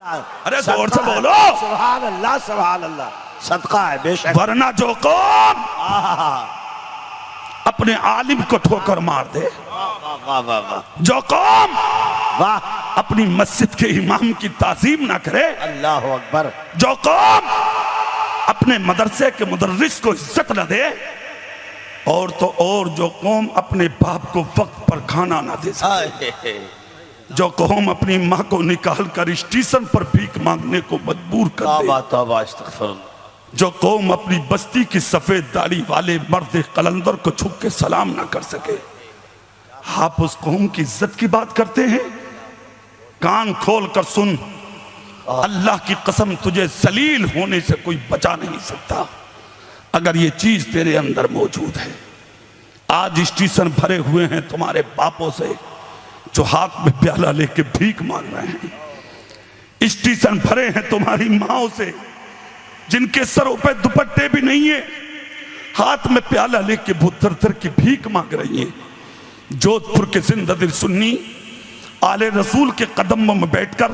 अरे जोर से बोलो सुभान अल्लाह सुभान अल्लाह। सदका है बेशक। वरना जो कौम अपने आलिम को ठोकर मार दे, वाह वाह वाह जो कौम वाह, अपनी मस्जिद के इमाम की ताजीम ना करे, अल्लाह अकबर, जो कौम अपने मदरसे के मुदर्रिस को इज्जत न दे, और तो और जो कौम अपने बाप को वक्त पर खाना ना दे सके, जो कौम अपनी माँ को निकाल कर स्टेशन पर भीख मांगने को मजबूर कर दे, जो कौम अपनी बस्ती की सफेद दाढ़ी वाले मर्द कलंदर को छुप के सलाम ना कर सके, आप उस कौम की इज्जत की बात करते हैं? कान खोल कर सुन, अल्लाह की कसम तुझे जलील होने से कोई बचा नहीं सकता अगर ये चीज तेरे अंदर मौजूद है। आज स्टेशन भरे हुए हैं तुम्हारे बापों से जो हाथ में प्याला लेके भीख मांग रहे हैं, स्टेशन भरे हैं तुम्हारी माओ से जिनके सरों पे दुपट्टे भी नहीं है, हाथ में प्याला लेके भुतर थर की भीख मांग रही है। जोधपुर के जिंदा दिल सुन्नी आले रसूल के कदमों में बैठकर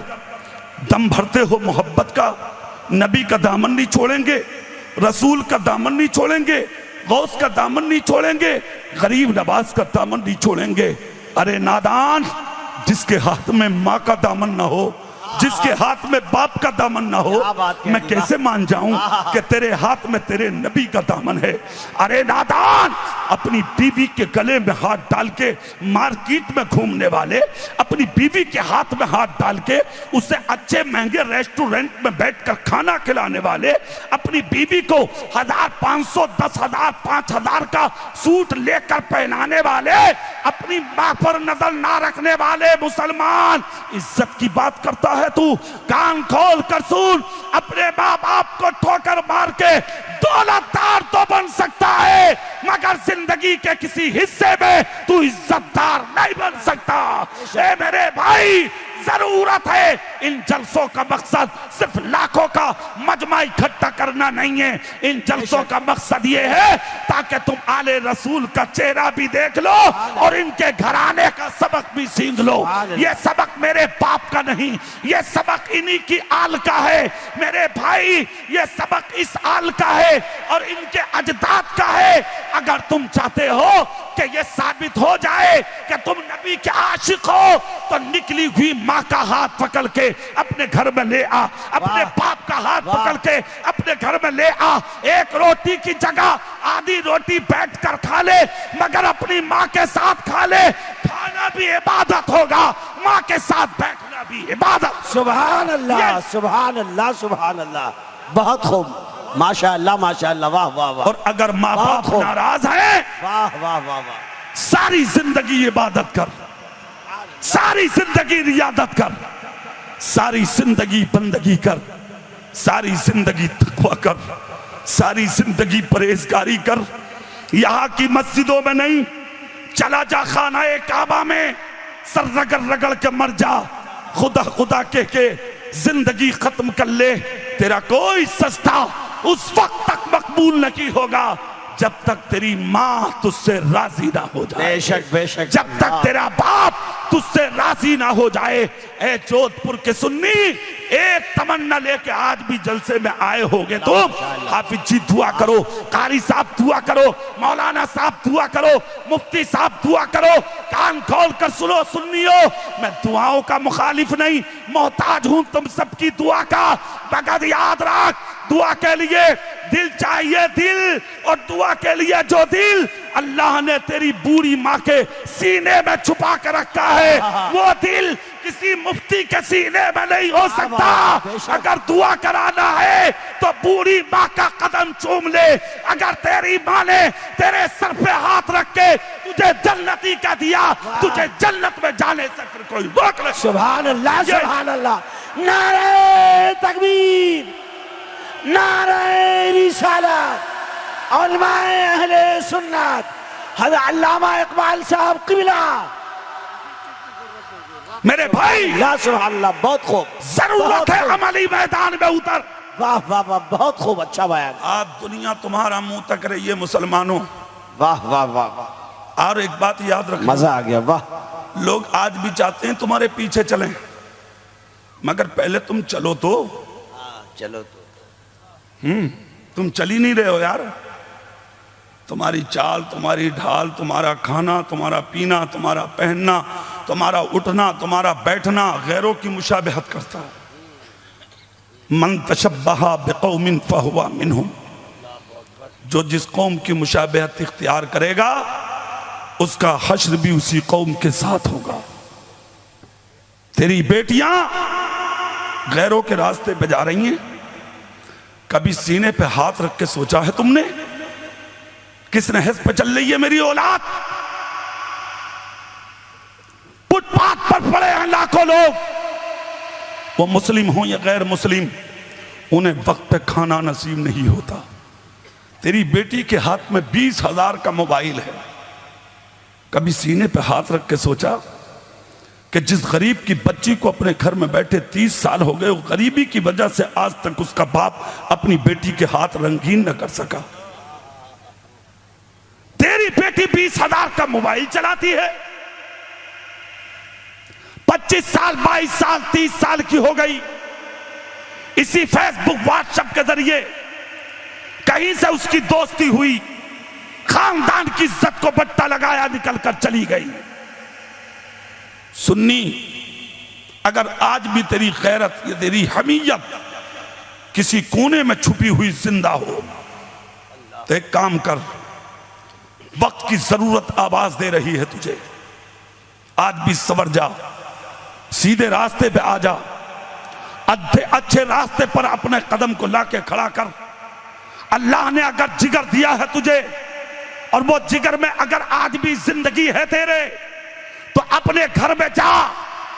दम भरते हो मोहब्बत का, नबी का दामन नहीं छोड़ेंगे, रसूल का दामन नहीं छोड़ेंगे, गौस का दामन नहीं छोड़ेंगे, गरीब नवाज का दामन नहीं छोड़ेंगे। अरे नादान, जिसके हाथ में माँ का दामन ना हो, जिसके हाथ में बाप का दामन ना हो, मैं कैसे मान जाऊं कि तेरे हाथ में तेरे नबी का दामन है? अरे नादान, अपनी बीवी के गले में हाथ डाल के मार्केट में घूमने वाले, अपनी बीवी के हाथ में हाथ डाल के उसे अच्छे महंगे रेस्टोरेंट में बैठकर खाना खिलाने वाले, अपनी बीवी को 1500, 10,000, 5,000 का सूट लेकर पहनाने वाले, अपनी मां पर नजर ना रखने वाले मुसलमान, इज्जत की बात करता है तू? कान खोल कर सुन, अपने माँ बाप को ठोकर मार के दौलतदार तो बन सकता है, मगर जिंदगी के किसी हिस्से में तू इज्जतदार नहीं बन सकता। ए मेरे भाई, जरूरत है, इन जलसों का मकसद सिर्फ लाखों का मजमा इकट्ठा करना नहीं है, इन जलसों का मकसद ये है ताकि तुम आले रसूल का चेहरा भी देख लो और इनके घराने का सबक भी सीख लो। ये सबक मेरे बाप का नहीं, ये सबक इन्हीं की आल का है मेरे भाई, ये सबक इस आल का है और इनके अजदाद का है। अगर तुम चाहते हो कि ये साबित हो जाए कि तुम नबी के आशिक हो, तो निकली हुई माँ का हाथ पकड़ के अपने घर में ले आ, अपने बाप का हाथ पकड़ के अपने घर में ले आ। एक रोटी की जगह आधी रोटी बैठ कर खा ले, मगर अपनी माँ के साथ खा ले। खाना भी इबादत होगा, माँ के साथ बैठना भी इबादत। सुभान अल्लाह सुभान अल्लाह सुभान अल्लाह, बहुत खूब, माशाअल्लाह माशाअल्लाह, वाह वाह वाह। और अगर माँ बाप नाराज है, वाह वाह वाह वाह, सारी जिंदगी इबादत कर, सारी जिंदगी रियादत कर, सारी जिंदगी बंदगी कर, सारी जिंदगी तकवा कर, सारी जिंदगी परहेजगारी कर। यहाँ की मस्जिदों में नहीं, चला जा खानाए काबा में, सर रगड़ रगड़ के मर जा, खुदा खुदा कह के जिंदगी खत्म कर ले। तेरा कोई सस्ता उस वक्त तक मकबूल नहीं होगा जब तक तेरी माँ तुझसे राजी ना हो जाए, बेशक बेशक, जब तक तेरा बाप तुझसे राजी ना हो जाए। ए जोधपुर के सुन्नी, एक तमन्ना लेके आज भी जलसे में आए होगे तुम, हाफिज जी दुआ करो, कारी साहब दुआ करो, मौलाना साहब दुआ करो, मुफ्ती साहब दुआ करो। कान खोल कर सुनो सुन्नियो, मैं दुआओं का मुखालिफ नहीं, मोहताज हूं तुम सबकी दुआ का, मगर याद रख, दुआ के लिए दिल चाहिए, दिल, और दुआ के लिए जो दिल अल्लाह ने तेरी बूढ़ी माँ के सीने में छुपा कर रखा है, वो दिल किसी मुफ्ती के सीने में नहीं हो सकता। अगर दुआ कराना है तो बूढ़ी माँ का कदम चूम ले। अगर तेरी माँ ने तेरे सर पे हाथ रख के तुझे जन्नती का दिया, तुझे जन्नत में जाने से फिर कोई रोक नहीं। सुभान अल्लाह सुभान अल्लाह, नारे तकबीर, नारे रिसालत, उलमाए अहले सुन्नत, हज़रत अल्लामा इकबाल साहब क़िबला। मेरे भाई, या सुभान अल्लाह, बहुत खूब, जरूरत है अमली मैदान में उतर। वाह वाह वाह, बहुत खूब, अच्छा बयान। आप दुनिया तुम्हारा मुंह तक रही है मुसलमानों। वाह वाह वाह वाह, और एक बात याद रखना, मजा आ गया, वाह। लोग आज भी चाहते हैं तुम्हारे पीछे चलें, मगर पहले तुम चलो तो। चलो तो। तुम चल ही नहीं रहे हो यार। तुम्हारी चाल, तुम्हारी ढाल, तुम्हारा खाना, तुम्हारा पीना, तुम्हारा पहनना, तुम्हारा उठना, तुम्हारा बैठना गैरों की मुशाबहत करता है। मन तशब्बहा बिकौमिन फहुवा मिनहुम, जो जिस कौम की मुशाबहत इख्तियार करेगा उसका हश्र भी उसी कौम के साथ होगा। तेरी बेटियां गैरों के रास्ते पे जा रही हैं, कभी सीने पे हाथ रख के सोचा है तुमने किस नहज पे चल रही है मेरी औलाद? फुटपाथ पर पड़े हैं लाखों लोग, वो मुस्लिम हो या गैर मुस्लिम, उन्हें वक्त पे खाना नसीब नहीं होता। तेरी बेटी के हाथ में 20,000 का मोबाइल है, कभी सीने पे हाथ रख के सोचा कि जिस गरीब की बच्ची को अपने घर में बैठे 30 साल हो गए, वो गरीबी की वजह से आज तक उसका बाप अपनी बेटी के हाथ रंगीन न कर सका। तेरी बेटी 20,000 का मोबाइल चलाती है, 25 साल 22 साल 30 साल की हो गई, इसी फेसबुक व्हाट्सएप के जरिए कहीं से उसकी दोस्ती हुई, खानदान की इज्जत को बट्टा लगाया, निकल कर चली गई। सुन्नी, अगर आज भी तेरी गैरत या तेरी हमीयत किसी कोने में छुपी हुई जिंदा हो तो एक काम कर, वक्त की जरूरत आवाज दे रही है तुझे, आज भी सवर जा, सीधे रास्ते पे आ जा, अच्छे रास्ते पर अपने कदम को लाके खड़ा कर। अल्लाह ने अगर जिगर दिया है तुझे और वो जिगर में अगर आज भी जिंदगी है तेरे, तो अपने घर में जा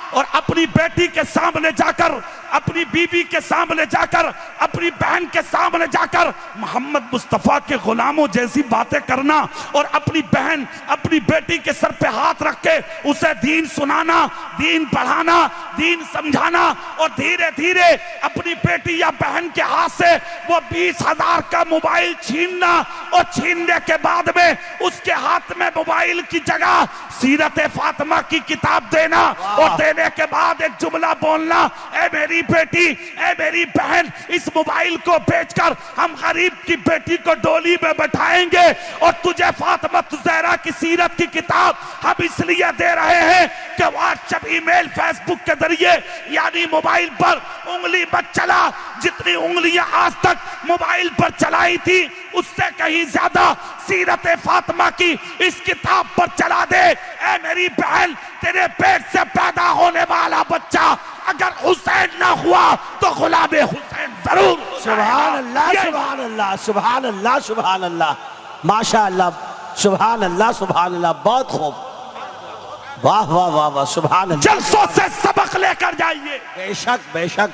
और अपनी बेटी के सामने जाकर, अपनी बीवी के सामने जाकर, अपनी बहन के सामने जाकर मोहम्मद मुस्तफा के गुलामों जैसी बातें करना और अपनी बहन, अपनी बेटी के सर पे हाथ रख के उसे दीन सुनाना, दीन पढ़ाना, दीन समझाना और धीरे धीरे अपनी बेटी या बहन के हाथ से वो 20,000 का मोबाइल छीनना और छीनने के बाद में उसके हाथ में मोबाइल की जगह सीरत फातिमा की किताब देना और देने के बाद एक जुमला बोलना, ए मेरी बेटी, ए मेरी बहन, इस मोबाइल को बेचकर हम गरीब की बेटी को डोली में बैठाएंगे और तुझे फातिमा ज़हरा की सीरत की किताब हम इसलिए दे रहे हैं कि व्हाट्सएप, ईमेल, फेसबुक के जरिए यानी मोबाइल पर उंगली मत चला, जितनी उंगलियां आज तक मोबाइल पर चलाई थी उससे कहीं ज्यादा सीरत फातिमा की इस किताब पर चला दे। ए मेरी बहन, तेरे पेट से पैदा होने वाला बच्चा अगर हुसैन ना हुआ तो गुलामे हुसैन जरूर। सुभान अल्लाह, सुभान अल्लाह, सुभान अल्लाह, सुभान अल्लाह, माशा अल्लाह, सुभान अल्लाह, सुभान अल्लाह, बहुत खूब, वाह वाह वाह वाह, सुभान अल्लाह। जलसों से सबक लेकर जाइए। बेशक बेशक,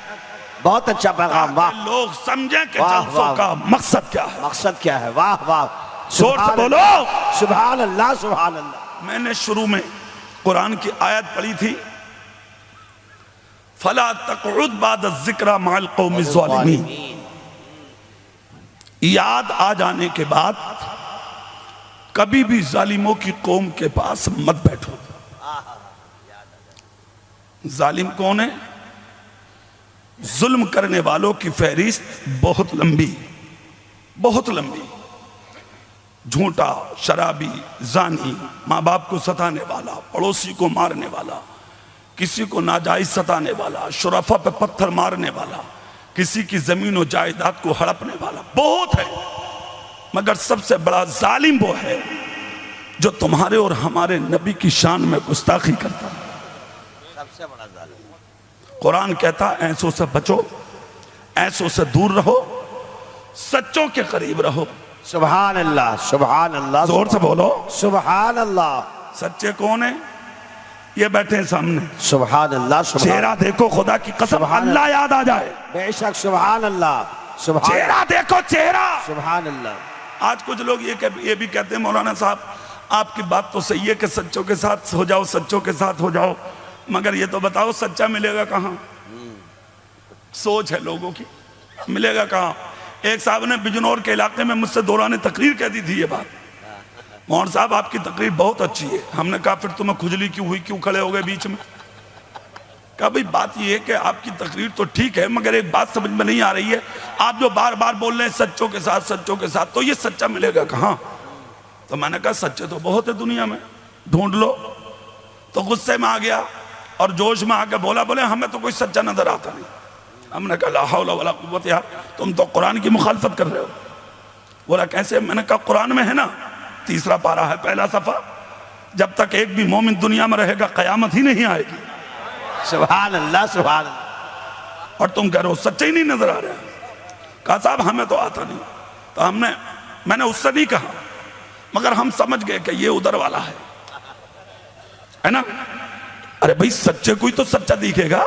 बहुत अच्छा पैगाम, वाह। लोग समझें कि जलसों का मकसद क्या है, मकसद क्या है, वाह वाह, जोर से बोलो सुभान अल्लाह, सुभान अल्लाह। मैंने शुरू में कुरान की आयत पढ़ी थी, फला तक़उद बाद ज़िक्रा मअल क़ौमि ज़ालिमीन, याद आ जाने के बाद कभी भी जालिमों की कौम के पास मत बैठो। जालिम कौन है? जुल्म करने वालों की फहरिस्त बहुत लंबी, बहुत लंबी। झूठा, शराबी, जानी, माँ बाप को सताने वाला, पड़ोसी को मारने वाला, किसी को नाजायज सताने वाला, शुरफा पे पत्थर मारने वाला, किसी की जमीन और जायदाद को हड़पने वाला बहुत है, मगर सबसे बड़ा जालिम वो है जो तुम्हारे और हमारे नबी की शान में गुस्ताखी करता है। सबसे बड़ा जालिम। कुरान कहता है ऐसों से बचो, ऐसों से दूर रहो, सच्चों के करीब रहो। सुभान अल्लाह, सुभान अल्लाह, जोर से बोलो सुभान अल्लाह। सच्चे कौन है? ये बैठे सामने, सुभान अल्लाह, चेहरा देखो, खुदा की कसम अल्लाह याद आ जाए। बेशक, सुभान अल्लाह, सुभान, चेहरा देखो, चेहरा। सुभान अल्लाह। आज कुछ लोग ये भी कहते हैं मौलाना साहब आपकी बात तो सही है कि सच्चों के साथ हो जाओ, सच्चों के साथ हो जाओ, मगर ये तो बताओ सच्चा मिलेगा कहाँ? सोच है लोगों की, मिलेगा कहाँ? एक साहब ने बिजनौर के इलाके में मुझसे दौरान तकरीर कह दी थी ये बात, मोहन साहब आपकी तकरीर बहुत अच्छी है। हमने कहा फिर तुम्हें खुजली क्यों हुई, क्यों खड़े हो गए बीच में? कहा भाई बात ये है कि आपकी तकरीर तो ठीक है, मगर एक बात समझ में नहीं आ रही है, आप जो बार बार बोल रहे हैं सच्चों के साथ सच्चों के साथ, तो ये सच्चा मिलेगा कहाँ? तो मैंने कहा सच्चे तो बहुत है दुनिया में, ढूंढ लो। तो गुस्से में आ गया और जोश में आके बोले हमें तो कोई सच्चा नजर आता नहीं। हमने कहा ला हौला वला कुव्वत, यार तुम तो कुरान की मुखालफत कर रहे हो। बोला कैसे? मैंने कहा कुरान में है ना, 3 पारा है, पहला सफा, जब तक एक भी मोमिन दुनिया में रहेगा कयामत ही नहीं आएगी। सुभान अल्लाह सुभान अल्लाह। और तुम कह रहे हो सच्चे ही नहीं नजर आ रहे। कहा साहब हमें तो आता नहीं। तो मैंने उससे नहीं कहा, मगर हम समझ गए कि ये उधर वाला है ना। अरे भाई सच्चे कोई तो सच्चा दिखेगा।